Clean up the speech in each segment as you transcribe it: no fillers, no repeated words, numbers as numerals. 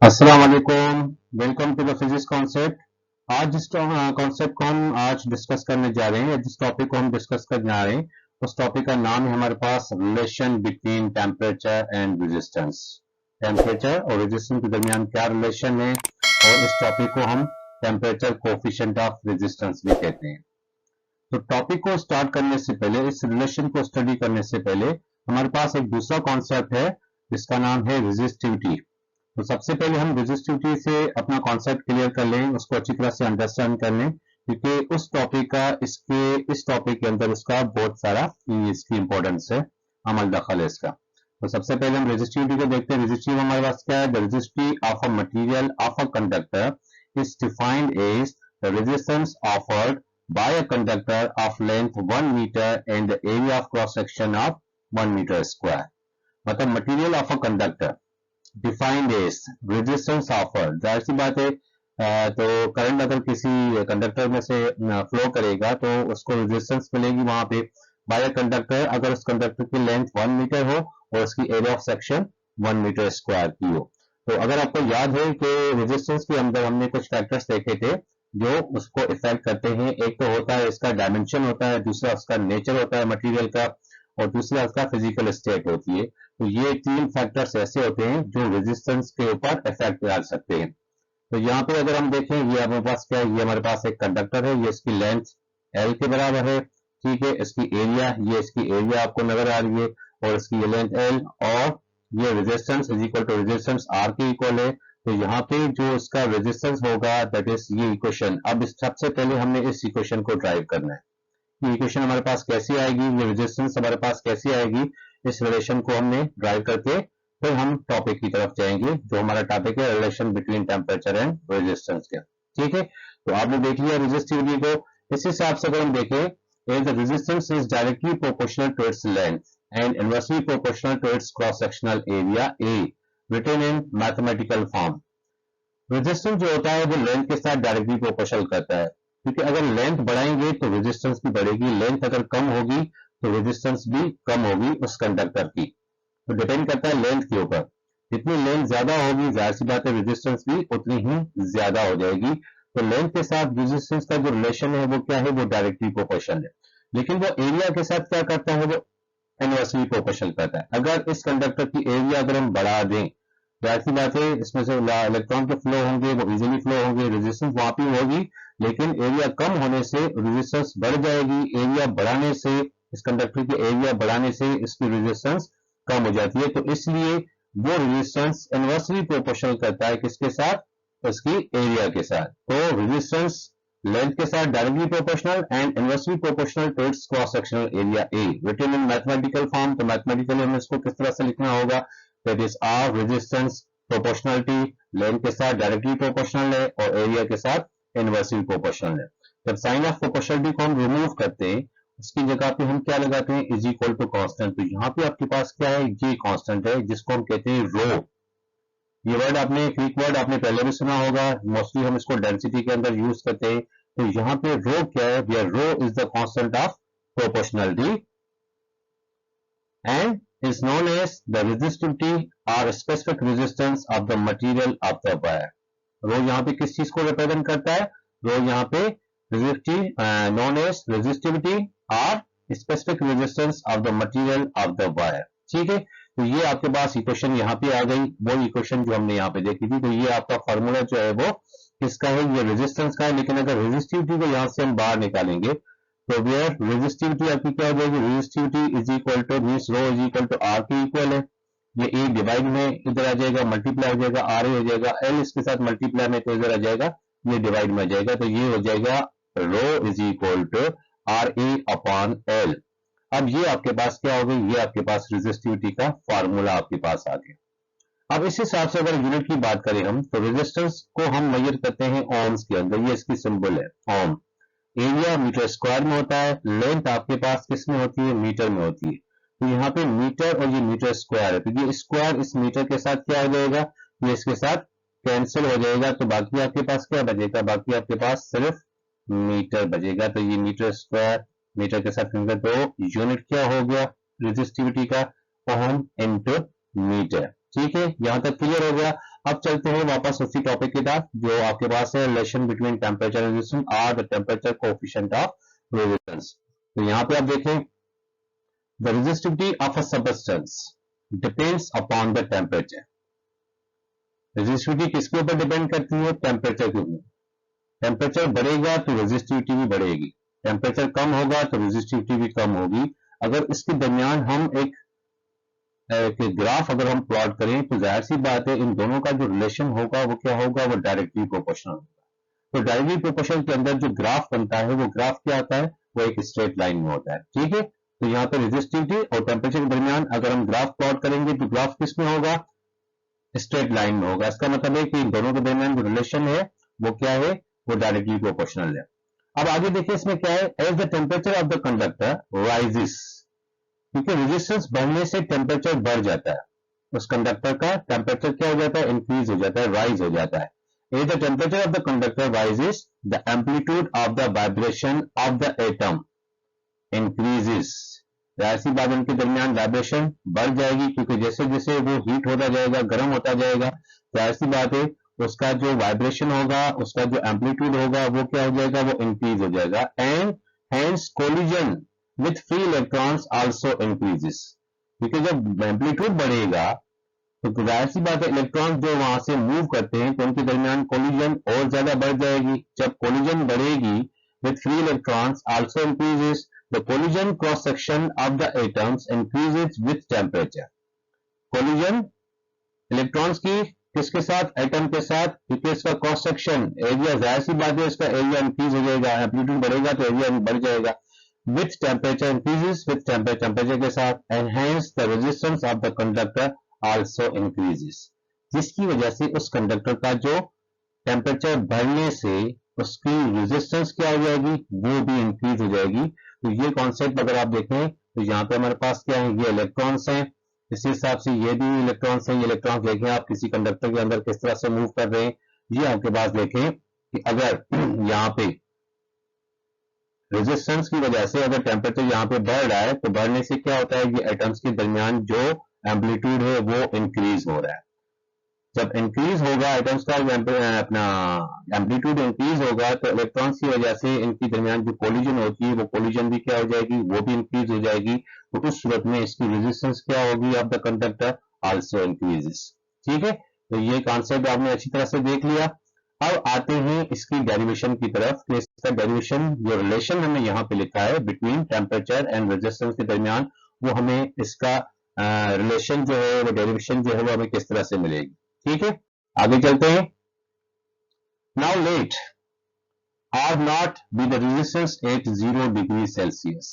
अस्सलाम वालेकुम। Welcome to the physics concept. आज जिस कॉन्सेप्ट को हम आज डिस्कस करने जा रहे हैं, जिस टॉपिक को हम डिस्कस करने जा रहे हैं, उस टॉपिक का नाम है हमारे पास relation between temperature and resistance. Temperature और रेजिस्टेंस के दरमियान क्या रिलेशन है, और इस टॉपिक को हम टेम्परेचर कोफिशिएंट ऑफ रेजिस्टेंस भी कहते हैं। तो टॉपिक को स्टार्ट करने से पहले, इस रिलेशन को स्टडी करने से पहले, हमारे पास एक दूसरा कॉन्सेप्ट है जिसका नाम है रेजिस्टिविटी। तो सबसे पहले हम रेजिस्टिविटी से अपना कॉन्सेप्ट क्लियर कर लें, उसको अच्छी तरह से अंडरस्टैंड कर लें, क्योंकि उस टॉपिक का इस टॉपिक के अंदर इसका बहुत सारा इसकी इंपॉर्टेंस है, अमल दखल है इसका। तो सबसे पहले हम रेजिस्टिविटी को देखते हैं। रेजिस्टिव हमारे पास क्या है? The resistivity of a material of a conductor is defined as the resistance offered by a conductor of length 1 metre and the area of cross section of 1 metre square. मतलब material of a conductor defined as resistance offer, जाहिर सी बात है। तो current अगर किसी conductor में से फ्लो करेगा तो उसको रेजिस्टेंस मिलेगी वहां पे बाय अ कंडक्टर, अगर उस कंडक्टर की लेंथ 1 मीटर हो और उसकी area of section 1 metre square की हो। तो अगर आपको याद है कि रेजिस्टेंस के अंदर हमने कुछ फैक्टर्स देखे थे जो उसको इफेक्ट करते हैं। एक तो होता है इसका डायमेंशन होता है, दूसरा उसका नेचर होता है मटेरियल का, और दूसरा उसका फिजिकल स्टेट होती है। तो ये तीन फैक्टर्स ऐसे होते हैं जो रेजिस्टेंस के ऊपर इफेक्ट डाल सकते हैं। तो यहाँ पे अगर हम देखें, ये हमारे पास क्या है? ये हमारे पास एक कंडक्टर है, ये इसकी लेंथ L के बराबर है, ठीक है। इसकी एरिया, ये इसकी एरिया आपको नजर आ रही है, और इसकी ये लेंथ L, और ये resistance is equal to resistance R के इक्वल है। तो यहाँ पे जो इसका रेजिस्टेंस होगा, दैट इज ये इक्वेशन। अब सबसे पहले हमने इस इक्वेशन को ड्राइव करना है। ये इक्वेशन हमारे पास कैसी आएगी, ये रेजिस्टेंस हमारे पास कैसी आएगी, इस रिलेशन को हमने ड्राइव करके फिर हम टॉपिक की तरफ जाएंगे, जो हमारा टॉपिक है relation between temperature and resistance के। ठीक है, तो आपने देख लिया रेजिस्टिविटी को। इस हिसाब से अगर हम देखें, the resistance is directly proportional to its length and inversely proportional to its cross sectional area A, written in mathematical form. Resistance जो होता है वो लेंथ के साथ डायरेक्टली प्रोपोर्शनल करता है, क्योंकि अगर लेंथ बढ़ाएंगे तो रेजिस्टेंस भी बढ़ेगी, लेंथ अगर कम होगी तो रेजिस्टेंस भी कम होगी उस कंडक्टर की। तो डिपेंड करता है लेंथ के ऊपर। जितनी लेंथ ज्यादा होगी, जाहिर सी बात है रेजिस्टेंस भी उतनी ही ज्यादा हो जाएगी। तो लेंथ के साथ रेजिस्टेंस का जो रिलेशन है वो क्या है? वो डायरेक्टली प्रोपोर्शनल है। लेकिन वो एरिया के साथ क्या करता है? वो इनवर्सली प्रोपोर्शनल करता है। अगर इस कंडक्टर की एरिया अगर हम बढ़ा दें, जाहिर सी बात है इसमें से इलेक्ट्रॉन के फ्लो होंगे, वो इजीली फ्लो होंगे, रेजिस्टेंस वहां भी होगी, लेकिन एरिया कम होने से रेजिस्टेंस बढ़ जाएगी। एरिया बढ़ाने से, इस कंडक्टर की एरिया बढ़ाने से इसकी रेजिस्टेंस कम हो जाती है। तो इसलिए वो रेजिस्टेंस इनवर्सली प्रोपोर्शनल करता है किसके साथ? उसकी एरिया के साथ। तो रेजिस्टेंस लेंथ के साथ directly proportional and inversely proportional to its cross sectional area A, written in mathematical form. तो मैथमेटिकली हमें इसको किस तरह से लिखना होगा? That is R resistance proportionality, length के साथ डायरेक्टली प्रोपोर्शनल है और एरिया के साथ इनवर्सली प्रोपोर्शनल है। जब साइन ऑफ प्रोपोर्शनलिटी को हम रिमूव करते हैं, उसकी जगह पे हम क्या लगाते हैं? Is equal to constant. तो यहाँ पे आपके पास क्या है? ये कांस्टेंट है जिसको हम कहते हैं रो। ये वर्ड आपने, क्विक वर्ड आपने पहले भी सुना होगा, मोस्टली हम इसको डेंसिटी के अंदर यूज करते हैं। तो यहाँ पे रो क्या है? Rho is the constant of proportionality and is known as the resistivity or specific resistance of the material of the wire. रो यहाँ पे किस चीज को रिप्रेजेंट करता है? रो यहाँ पे नॉन एज रेजिस्टिविटी और specific resistance of the material of the wire. ठीक है, तो ये आपके पास इक्वेशन यहाँ पे आ गई, वो इक्वेशन जो हमने यहाँ पे देखी थी। तो ये आपका फॉर्मूला जो है वो किसका है? ये रेजिस्टेंस का है। लेकिन अगर रेजिस्टिविटी को यहाँ से हम बाहर निकालेंगे तो वेयर रेजिस्टिविटी आपकी क्या हो जाएगी? Resistivity is equal to means rho is equal to R के इक्वल है। ये ए डिवाइड में इधर आ जाएगा, मल्टीप्लाई हो जाएगा, आर हो जाएगा, एल इसके साथ मल्टीप्लाई में तो इधर आ जाएगा, ये डिवाइड में आ जाएगा। तो ये हो जाएगा rho is equal to R A upon L. अब ये आपके पास क्या हो गई? ये आपके पास रेजिस्टिविटी का फार्मूला आपके पास आ गया। अब इस हिसाब से अगर यूनिट की बात करें हम, तो रेजिस्टेंस को हम मेजर करते हैं ओम्स के अंदर। ये इसकी सिंबल है ओम। एरिया मीटर स्क्वायर में होता है, लेंथ आपके पास किस में होती है? मीटर में होती है। तो यहाँ पे मीटर और ये मीटर स्क्वायर है, तो ये स्क्वायर इस मीटर के साथ क्या हो जाएगा? ये इसके साथ कैंसिल हो जाएगा। तो बाकी आपके पास क्या बचेगा? बाकी आपके पास सिर्फ मीटर बचेगा। तो ये मीटर स्क्वायर मीटर के साथ मिलकर, तो यूनिट क्या हो गया रेजिस्टिविटी का? ओम इनटू मीटर। ठीक है, यहां तक क्लियर हो गया। अब चलते हैं वापस उसी टॉपिक की तरफ जो आपके पास है, relation between temperature and resistance R the temperature coefficient of resistance. तो यहाँ पे आप देखें, the resistivity of a substance depends upon the temperature. Resistivity किसके ऊपर डिपेंड करती है? टेम्परेचर के ऊपर। टेम्परेचर बढ़ेगा तो रेजिस्टिविटी भी बढ़ेगी, टेम्परेचर कम होगा तो रेजिस्टिविटी भी कम होगी। अगर इसके दरमियान हम एक ग्राफ अगर हम प्लॉट करें तो जाहिर सी बात है इन दोनों का जो रिलेशन होगा वो क्या होगा? वो डायरेक्टली प्रोपोर्शनल होगा। तो डायरेक्टली प्रोपोर्शनल के अंदर जो ग्राफ बनता है वो ग्राफ क्या होता है? वो एक स्ट्रेट लाइन में होता है। ठीक है, तो यहाँ पे रेजिस्टिविटी और टेम्परेचर के दरमियान अगर हम ग्राफ प्लॉट करेंगे तो ग्राफ किस में होगा? स्ट्रेट लाइन में होगा। इसका मतलब है कि इन दोनों के दरमियान जो रिलेशन है वो क्या है? वो डायरेक्टली प्रोपोर्शनल है। अब आगे देखिए इसमें क्या है? As the temperature of the conductor rises, क्योंकि रेजिस्टेंस बढ़ने से टेम्परेचर बढ़ जाता है, उस कंडक्टर का टेम्परेचर क्या हो जाता है? इंक्रीज हो जाता है, राइज हो जाता है। As the temperature of the conductor rises the amplitude of the vibration of the atom increases. ऐसी बात उनके दरमियान वाइब्रेशन बढ़ जाएगी, क्योंकि जैसे जैसे वो हीट होता जाएगा, गर्म होता जाएगा, तो ऐसी बात है उसका जो वाइब्रेशन होगा, उसका जो एम्पलीट्यूड होगा वो क्या हो जाएगा? वो इंक्रीज हो जाएगा। And hence collision with free electrons also increases, क्योंकि जब एम्पलीट्यूड बढ़ेगा तो जाहिर सी बात है इलेक्ट्रॉन जो वहां से मूव करते हैं तो उनके दरमियान कोलिजन और ज्यादा बढ़ जाएगी। जब कोलिजन बढ़ेगी with free electrons also increases, the collision cross section of the atoms increases with temperature. Collision electrons की किसके साथ? एटम के साथ, क्योंकि इसका क्रॉस सेक्शन एरिया, जाहिर सी बात है इसका एरिया इंक्रीज हो जाएगा, एम्पलीट्यूड बढ़ेगा तो एरिया बढ़ जाएगा। With temperature increases, with temperature के साथ, enhance the resistance of the conductor also increases, जिसकी वजह से उस कंडक्टर का जो टेम्परेचर बढ़ने से उसकी रेजिस्टेंस क्या हो जाएगी? वो भी इंक्रीज हो जाएगी। तो ये कॉन्सेप्ट अगर आप देखें तो यहाँ पे हमारे पास क्या है? ये इलेक्ट्रॉन्स हैं, इसी हिसाब से ये भी इलेक्ट्रॉन्स हैं। ये इलेक्ट्रॉन्स देखें आप किसी कंडक्टर के अंदर किस तरह से मूव कर रहे हैं। ये आपके पास देखें कि अगर यहाँ पे रेजिस्टेंस की वजह से अगर टेम्परेचर यहाँ पे बढ़ रहा है तो बढ़ने से क्या होता है? ये एटम्स के दरमियान जो एम्पलीट्यूड है वो इंक्रीज हो रहा है। जब इंक्रीज होगा एटम्स का अपना एम्पलीट्यूड इंक्रीज होगा तो इलेक्ट्रॉन्स की वजह से इनकी दरमियान जो कोलिजन होती है वो कोलिजन भी क्या हो जाएगी? वो भी इंक्रीज हो जाएगी। तो उस सूरत में इसकी रेजिस्टेंस क्या होगी? Of the conductor also increases. ठीक है, तो ये कॉन्सेप्ट आपने अच्छी तरह से देख लिया। अब आते हैं इसकी डेरिवेशन की तरफ। तो इसका डेरिवेशन जो रिलेशन हमें यहाँ पे लिखा है बिटवीन टेम्परेचर एंड रेजिस्टेंस के दरमियान, वो हमें इसका रिलेशन जो है वो डेरिवेशन जो है वो हमें किस तरह से मिलेगी। ठीक है, आगे चलते हैं। Now let R naught be the resistance at 0 degree Celsius.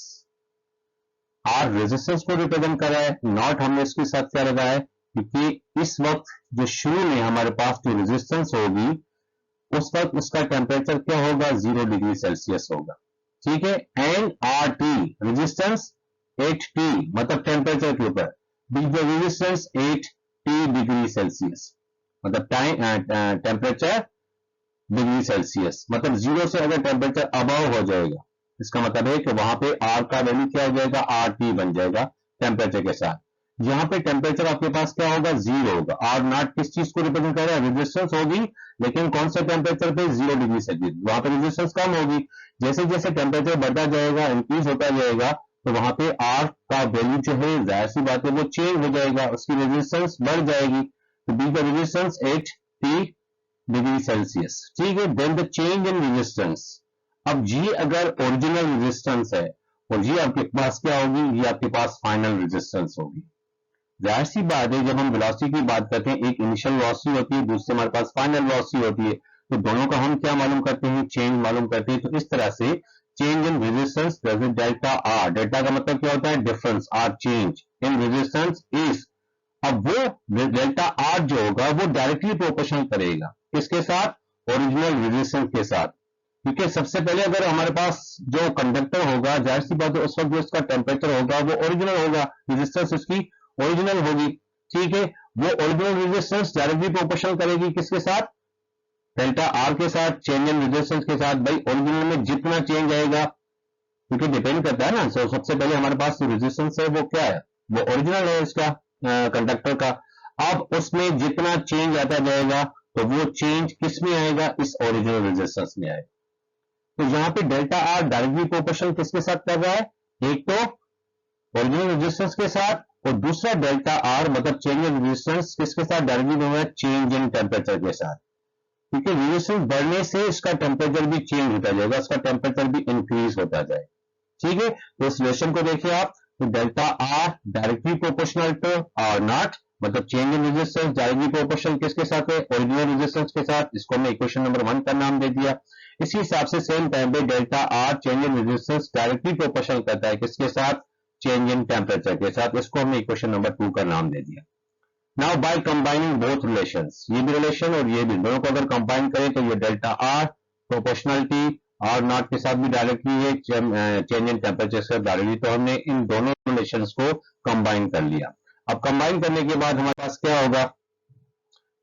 R resistance को रिप्रेजेंट कर रहा है, नॉट हमने इसके साथ क्या लगाया है? क्योंकि इस वक्त जो शुरू में हमारे पास जो रेजिस्टेंस होगी उस वक्त उसका टेम्परेचर क्या होगा? 0 डिग्री सेल्सियस होगा। ठीक है, and R T resistance at T, मतलब टेम्परेचर के ऊपर, the resistance at T degree Celsius, मतलब टेम्परेचर डिग्री सेल्सियस, मतलब 0 से अगर टेम्परेचर अबव हो जाएगा इसका मतलब है कि वहां पे आर का वैल्यू क्या हो जाएगा? आर टी बन जाएगा टेम्परेचर के साथ। यहाँ पे टेम्परेचर आपके पास क्या होगा? 0 होगा। आर नॉट किस चीज को रिप्रेजेंट कर रहा है? रेजिस्टेंस होगी, लेकिन कौन से टेम्परेचर पे? 0 डिग्री सेल्सियस। वहां पे रेजिस्टेंस कम होगी। जैसे जैसे टेम्परेचर बढ़ता जाएगा, इंक्रीज होता जाएगा, तो वहां पे आर का वैल्यू जो है जाहिर सी बात है वो चेंज हो जाएगा, उसकी रेजिस्टेंस बढ़ जाएगी। तो be the resistance at T degree Celsius. ठीक है, then the change in resistance. अब जी अगर ओरिजिनल रेजिस्टेंस है और जी आपके पास क्या होगी? ये आपके पास फाइनल रेजिस्टेंस होगी। जाहिर सी बात है जब हम वेलोसिटी की बात करते हैं, एक इनिशियल वेलोसिटी होती है, दूसरे हमारे पास फाइनल वेलोसिटी होती है, तो दोनों का हम क्या मालूम करते हैं? चेंज मालूम करते हैं। तो इस तरह से change in resistance delta R, delta का मतलब क्या होता है? Difference, R change in resistance is, अब वो डेल्टा आर जो होगा वो डायरेक्टली प्रोपोर्शनल करेगा किसके साथ? ओरिजिनल रेजिस्टेंस के साथ। क्योंकि सबसे पहले अगर हमारे पास जो कंडक्टर होगा, जाहिर सी बात है उस वक्त जो इसका टेम्परेचर होगा वो ओरिजिनल होगा, रेजिस्टेंस इसकी ओरिजिनल होगी। ठीक है, वो ओरिजिनल रेजिस्टेंस डायरेक्टली प्रोपोर्शनल करेगी किसके साथ? डेल्टा आर के साथ, चेंज इन रेजिस्टेंस के साथ। भाई ओरिजिनल में जितना चेंज आएगा, क्योंकि डिपेंड करता है ना, सबसे पहले हमारे पास जो रेजिस्टेंस है वो क्या है? वो ओरिजिनल है इसका कंडक्टर का। अब उसमें जितना चेंज आता जाएगा तो वो चेंज किस में आएगा, इस ओरिजिनल रेजिस्टेंस में आएगा। तो यहां पे डेल्टा आर डायरेक्टली प्रोपोर्शनल किसके साथ कर रहा है, एक तो ओरिजिनल रेजिस्टेंस के साथ, और दूसरा डेल्टा आर मतलब चेंज इन रेजिस्टेंस किसके साथ डायरेक्टली हो रहा है, चेंज इन टेम्परेचर के साथ। क्योंकि रेजिस्टेंस बढ़ने से इसका टेम्परेचर भी चेंज होता जाएगा, इसका टेम्परेचर भी इंक्रीज होता जाएगा। ठीक है, तो इस रिलेशन को देखिए आप, तो delta R directly proportional to R naught, मतलब change in resistance directly proportional किसके साथ है, ओरिजिनल रेजिस्टेंस के साथ। इसको हमने इक्वेशन नंबर 1 का नाम दे दिया। इसी हिसाब से सेम टाइम पे delta are change in resistance directly proportional करता है किसके साथ, चेंज इन टेम्परेचर के साथ। इसको हमने इक्वेशन नंबर 2 का नाम दे दिया। Now by combining both relations, ये भी रिलेशन और ये भी, दोनों को अगर कंबाइन करें तो ये delta R proportionality R naught के साथ भी डायरेक्टली है, चेंज इन टेम्परेचर से डायरेक्टली, तो हमने इन दोनों रिलेशंस को कंबाइन कर लिया। अब कंबाइन करने के बाद हमारे पास क्या होगा,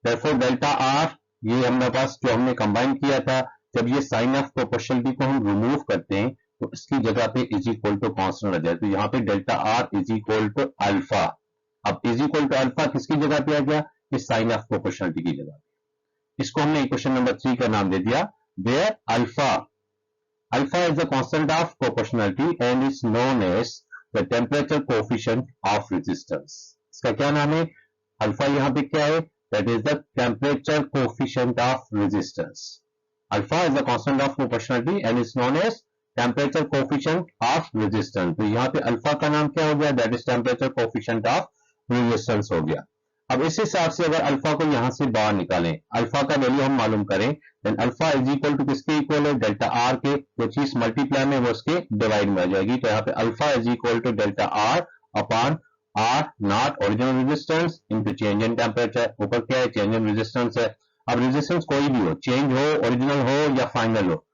therefore डेल्टा आर, ये हमारे पास जो हमने कंबाइन किया था, जब ये साइन ऑफ प्रोपोर्शनलिटी को हम रिमूव करते हैं तो इसकी जगह पे इज इक्वल टू कॉन्स्टेंट आ जाए, तो यहाँ पे delta R is equal to alpha. अब इज इक्वल टू अल्फा किसकी जगह पे आ गया, इस साइन ऑफ प्रोपोर्शनलिटी की जगह। इसको हमने इक्वेशन नंबर 3 का नाम दे दिया, where alpha is the constant of proportionality and is known as the temperature coefficient of resistance। इसका क्या नाम है, अल्फा यहाँ पे क्या है, that is the temperature coefficient of resistance। Alpha is the constant of proportionality and is known as temperature coefficient of resistance। तो यहाँ पे अल्फा का नाम क्या हो गया, that is temperature coefficient of resistance हो गया। अब इस हिसाब से अगर अल्फा को यहां से बाहर निकालें, अल्फा का वैल्यू हम मालूम करें, then alpha is equal to किसके इक्वल है, डेल्टा आर के, जो चीज मल्टीप्लाई में वो उसके डिवाइड में आ जाएगी। तो यहाँ पे alpha is equal to delta R upon R naught original resistance into change in temperature. ऊपर क्या है, चेंज इन रेजिस्टेंस है। अब रेजिस्टेंस कोई भी हो, चेंज हो, ओरिजिनल हो या फाइनल हो,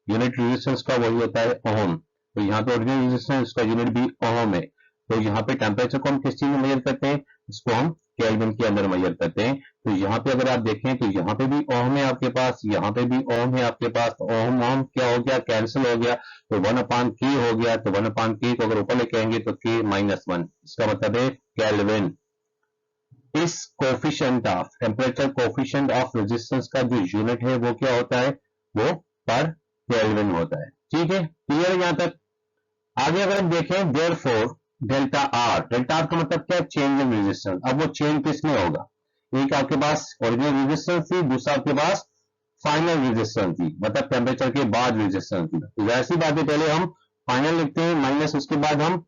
यूनिट रेजिस्टेंस का वही होता है ओम। तो यहाँ पे ओरिजिनल रेजिस्टेंस का यूनिट भी ओम है। तो यहाँ पे टेम्परेचर को हम किस चीज में मेजर करते हैं, इसको हम केल्विन के अंदर मेजर करते हैं। तो यहाँ पे अगर आप देखें तो यहाँ पे भी ओम है आपके पास, यहाँ पे भी ओम है आपके पास। तो ओम ओम क्या हो गया, कैंसिल हो गया, तो 1/k हो गया। तो 1/k को अगर ऊपर लेके आएंगे तो k-1, इसका मतलब है केल्विन। इस coefficient of temperature coefficient of resistance का जो यूनिट है वो क्या होता है, वो पर केल्विन होता है। ठीक है, क्लियर है यहाँ तक। आगे अगर हम देखें, देयरफॉर डेल्टा आर का मतलब क्या है, चेंज इन रेजिस्टेंस। अब वो चेंज किसमें होगा, एक आपके पास ओरिजिनल रेजिस्टेंस थी, दूसरा आपके पास फाइनल रेजिस्टेंस थी, मतलब टेम्परेचर के बाद रेजिस्टेंस थी। तो वैसी बात है, पहले हम फाइनल लिखते हैं माइनस उसके बाद हम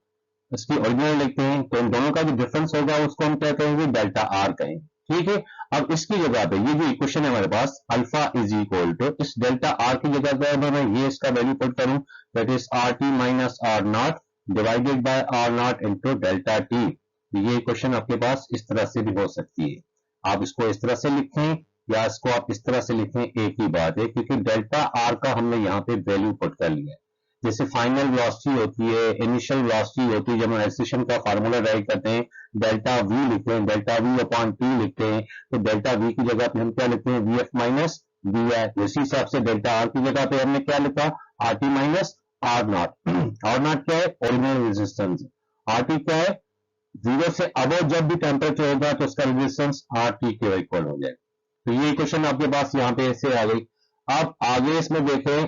इसकी ओरिजिनल लिखते हैं। तो इन दोनों का जो डिफरेंस होगा उसको हम क्या कहेंगे, डेल्टा आर कहेंगे। ठीक है, अब इसकी जगह पे ये जो इक्वेशन है हमारे पास, अल्फा इज इक्वल टू इस डेल्टा आर की जगह पे अगर मैं ये इसका वैल्यू पुट करूं, that is R T minus R naught divided by R naught into delta T. ये इक्वेशन आपके पास इस तरह से भी हो सकती है, आप इसको इस तरह से लिखें या इसको आप इस तरह से लिखें, एक ही बात है, क्योंकि डेल्टा आर का हमने यहाँ पे वैल्यू पुट कर लिया है। जैसे फाइनल वेलोसिटी होती है, इनिशियल वेलोसिटी होती है, जब हम एक्सेलरेशन का फार्मूला राइट करते हैं, डेल्टा वी लिखते हैं, डेल्टा वी अपॉन टी लिखते हैं। तो डेल्टा वी की जगह पे हम क्या लिखते हैं, वी एफ माइनस वी आई। इसी हिसाब से डेल्टा आर की जगह पे हमने क्या लिखा, R T minus R naught. R naught क्या है, ओरिजिनल रेजिस्टेंस। आर टी क्या है, 0 से अबव जब भी टेम्परेचर होगा तो उसका रेजिस्टेंस आर टी के इक्वल हो जाए। तो ये इक्वेशन आपके पास यहाँ पे ऐसे आ गई। अब आगे इसमें देखें,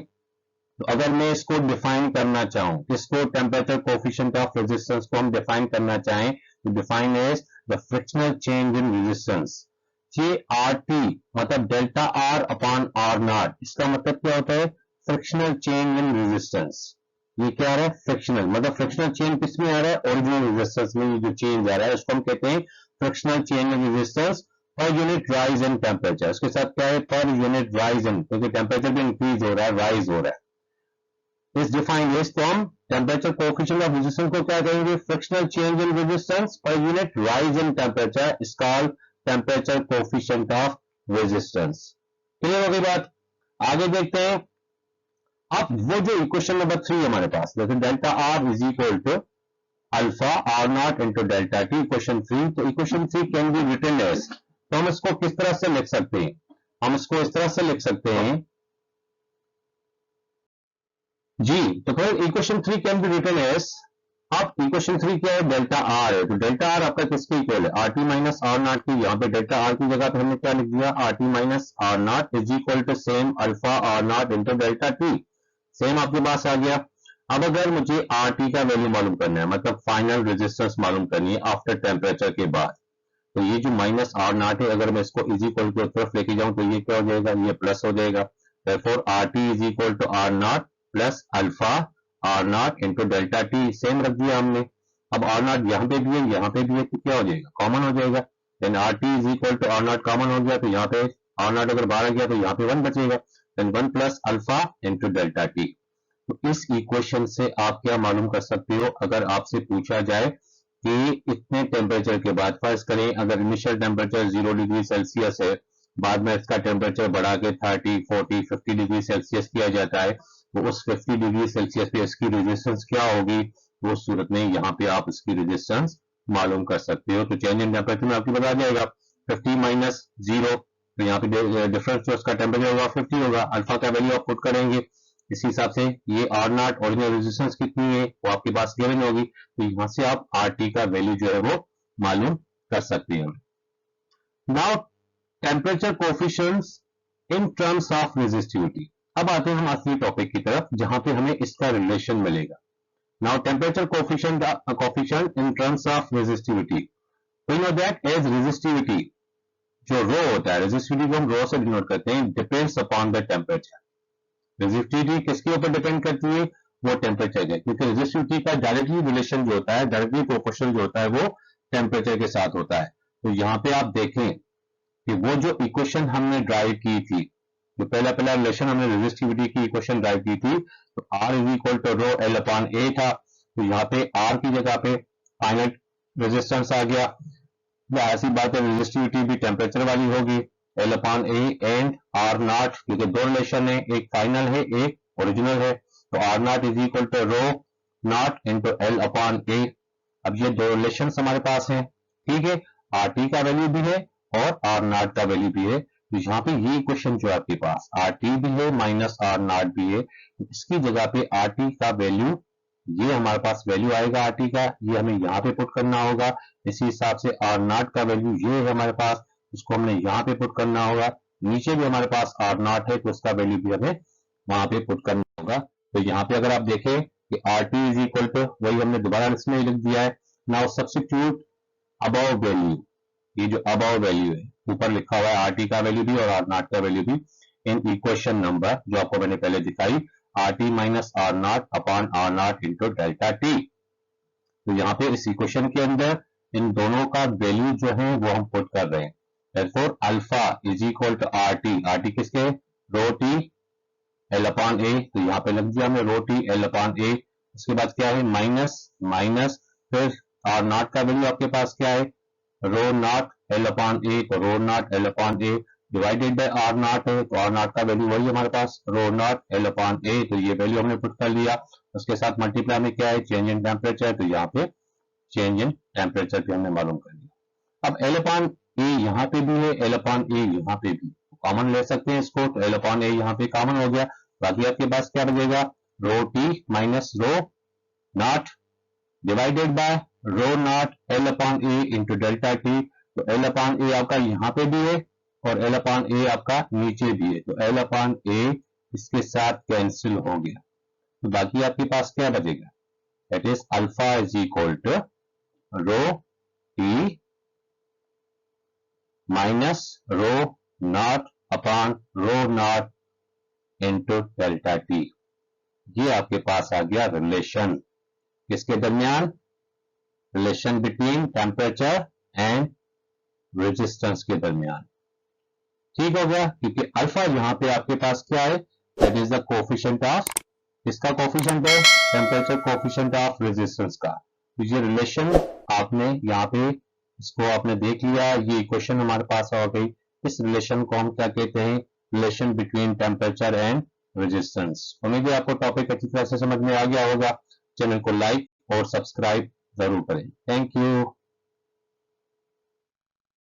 तो अगर मैं इसको डिफाइन करना चाहूं, इसको टेम्परेचर कोफिशिएंट ऑफ रेजिस्टेंस को हम डिफाइन करना चाहें, तो define as the fractional change in resistance. ये आर टी मतलब delta R upon R naught, इसका मतलब क्या होता है, फ्रिक्शनल चेंज इन रेजिस्टेंस। ये क्या आ रहा है, फ्रिक्शनल, मतलब फ्रिक्शनल चेंज किसमें आ रहा है, ओरिजिनल रेजिस्टेंस में। ये जो चेंज आ रहा है उसको हम कहते हैं frictional change in resistance per unit rise in temperature. उसके साथ क्या है, पर यूनिट राइज इन, क्योंकि टेम्परेचर भी इंक्रीज हो रहा है, राइज हो रहा है। इस डिफाइंड इज, तो हम टेम्परेचर कोएफिशिएंट ऑफ रेजिस्टेंस को क्या कहेंगे, frictional change in resistance per unit rise in temperature is called temperature coefficient of resistance. Clear हो गई बात। आगे देखते हैं, अब वो जो इक्वेशन नंबर 3 हमारे पास, जैसे delta R is equal to alpha R naught into delta T, equation 3। तो equation 3 can be written as, तो हम इसको किस तरह से लिख सकते हैं, हम इसको इस तरह से लिख सकते हैं जी। तो फिर equation 3 can be written as अब इक्वेशन 3 क्या है, डेल्टा आर है, तो डेल्टा आर आपका किसके इक्वल है, R T minus R naught की। यहाँ पे डेल्टा आर की जगह पे हमने क्या लिख दिया, R T minus R naught is equal to same alpha R naught into delta T. Same आपके पास आ गया। अब अगर मुझे आर टी का वैल्यू मालूम करना है, मतलब फाइनल रेजिस्टेंस मालूम करनी है आफ्टर टेम्परेचर के बाद, तो ये जो माइनस आर नॉट है, अगर मैं इसको इज इक्वल की तरफ लेके जाऊं तो ये क्या हो जाएगा, ये प्लस हो जाएगा। therefore R T is equal to R naught plus alpha R naught into delta T, same रख दिया हमने। अब आर नॉट यहाँ पे भी है, यहाँ पे भी है, तो क्या हो जाएगा, कॉमन हो जाएगा। Then R T is equal to R naught common हो गया, तो यहाँ पे आर नॉट अगर बाहर आ गया तो यहाँ पे 1 बचेगा। Then 1 plus alpha into delta T. तो इस इक्वेशन से आप क्या मालूम कर सकते हो, अगर आपसे पूछा जाए कि इतने टेम्परेचर के बाद, फर्ज करें अगर इनिशियल टेम्परेचर 0 डिग्री सेल्सियस है, बाद में इसका टेम्परेचर बढ़ा के 30, 40, 50 डिग्री सेल्सियस किया जाता है, तो उस 50 डिग्री सेल्सियस पे इसकी रेजिस्टेंस क्या होगी, वो सूरत में यहाँ पे आप इसकी रेजिस्टेंस मालूम कर सकते हो। तो चेंज इन टेम्परेचर में आपको बता जाएगा 50 माइनस 0, तो यहाँ पे डिफरेंस जो उसका टेम्परेचर होगा 50 होगा। अल्फा का वैल्यू आप पुट करेंगे, इस हिसाब से ये आर नॉट ओरिजिनल रेजिस्टेंस कितनी है वो आपके पास गिवन होगी, तो यहां से आप आर टी का वैल्यू जो है वो मालूम कर सकते हैं। Now temperature coefficients in terms of resistivity. अब आते हैं हम असली टॉपिक की तरफ जहां पे हमें इसका रिलेशन मिलेगा। Now temperature coefficient in terms of resistivity, we know that as resistivity, जो रो होता है, रेजिस्टिविटी को हम रो से डिनोट करते हैं, depends upon the temperature. Resistivity किसके ऊपर डिपेंड करती है, वो टेम्परेचर है, क्योंकि रेजिस्टिविटी का डायरेक्टली रिलेशन जो होता है, डायरेक्टली प्रोपोर्शनल जो होता है वो टेम्परेचर के साथ होता है। तो यहाँ पे आप देखें कि वो जो इक्वेशन हमने ड्राइव की थी, जो पहला रिलेशन हमने रेजिस्टिविटी की इक्वेशन ड्राइव की थी, तो R is equal to rho L upon A था, तो यहाँ पे R की जगह पे फाइनल रेजिस्टेंस आ गया। ऐसी बात है, रेजिस्टिविटी भी टेम्परेचर वाली होगी, L upon A and R naught, क्योंकि दो रिलेशन है, एक फाइनल है एक ओरिजिनल है, तो R naught is equal to rho naught into L upon A. अब ये दो रिलेशन हमारे पास हैं, ठीक है, आर टी का वैल्यू भी है और आर नॉट का वैल्यू भी है। तो यहाँ पे ये क्वेश्चन जो आपके पास आर टी भी है माइनस आर नॉट भी है, तो इसकी जगह पे आर टी का वैल्यू, ये हमारे पास वैल्यू आएगा आर टी का, ये हमें यहाँ पे पुट करना होगा। इसी हिसाब से आर नॉट का वैल्यू ये है हमारे पास, उसको हमने यहाँ पे पुट करना होगा। नीचे भी हमारे पास आर नॉट है, तो उसका वैल्यू भी हमें वहां पे पुट करना होगा। तो यहाँ पे अगर आप देखें कि R T is equal to, वही हमने दोबारा इसमें लिख दिया है। नाउ सब्स्टिट्यूट अबव वैल्यू, ये जो अबव वैल्यू है ऊपर लिखा हुआ है आर टी का वैल्यू भी और आर नॉट का वैल्यू भी, इन इक्वेशन नंबर जो आपको मैंने पहले दिखाई, R T minus R naught upon R naught into delta T. तो यहाँ पे इस इक्वेशन के अंदर इन दोनों का वैल्यू जो है वो हम पुट कर रहे हैं। therefore alpha is equal to R T किसके, rho T L upon A, तो यहाँ पे लग दिया हमने rho T L upon A. उसके बाद क्या है, माइनस माइनस, फिर आर नॉट का वैल्यू आपके पास क्या है, rho naught L upon A, तो rho naught L upon A divided by R naught है, तो आर नॉट का वैल्यू वही हमारे पास rho naught L upon A, तो ये वैल्यू हमने पुट कर लिया। उसके साथ मल्टीप्लाई में क्या है, चेंज इन टेम्परेचर, तो यहाँ पे चेंज इन टेम्परेचर भी हमने मालूम कर लिया। अब एल अपॉन ए यहाँ पे भी है, एल अपॉन ए यहाँ पे भी, कॉमन ले सकते हैं इसको, तो एल अपॉन ए यहाँ पे कॉमन हो गया। बाकी आपके पास क्या बचेगा, rho T minus rho naught divided by rho naught L upon A into delta T. तो एल अपॉन ए आपका यहाँ पे भी है और एल अपॉन ए आपका नीचे भी है, तो एल अपॉन ए इसके साथ कैंसिल हो गया, तो बाकी आपके पास क्या बचेगा, that is alpha is equal to rho T minus rho naught upon rho naught into delta T. ये आपके पास आ गया रिलेशन, किसके दरमियान, relation between temperature and resistance के दरमियान। ठीक हो गया, क्योंकि अल्फा यहाँ पे आपके पास क्या है, that is the coefficient of, किसका कोफिशिएंट है, टेम्परेचर कोफिशिएंट ऑफ रेजिस्टेंस का। तो ये रिलेशन आपने यहाँ पे इसको आपने देख लिया, ये इक्वेशन हमारे पास आ गई। इस रिलेशन को हम क्या कहते हैं, relation between temperature and resistance. उम्मीद है आपको टॉपिक अच्छी तरह से समझ में आ गया होगा। चैनल को लाइक और सब्सक्राइब जरूर करें। Thank you.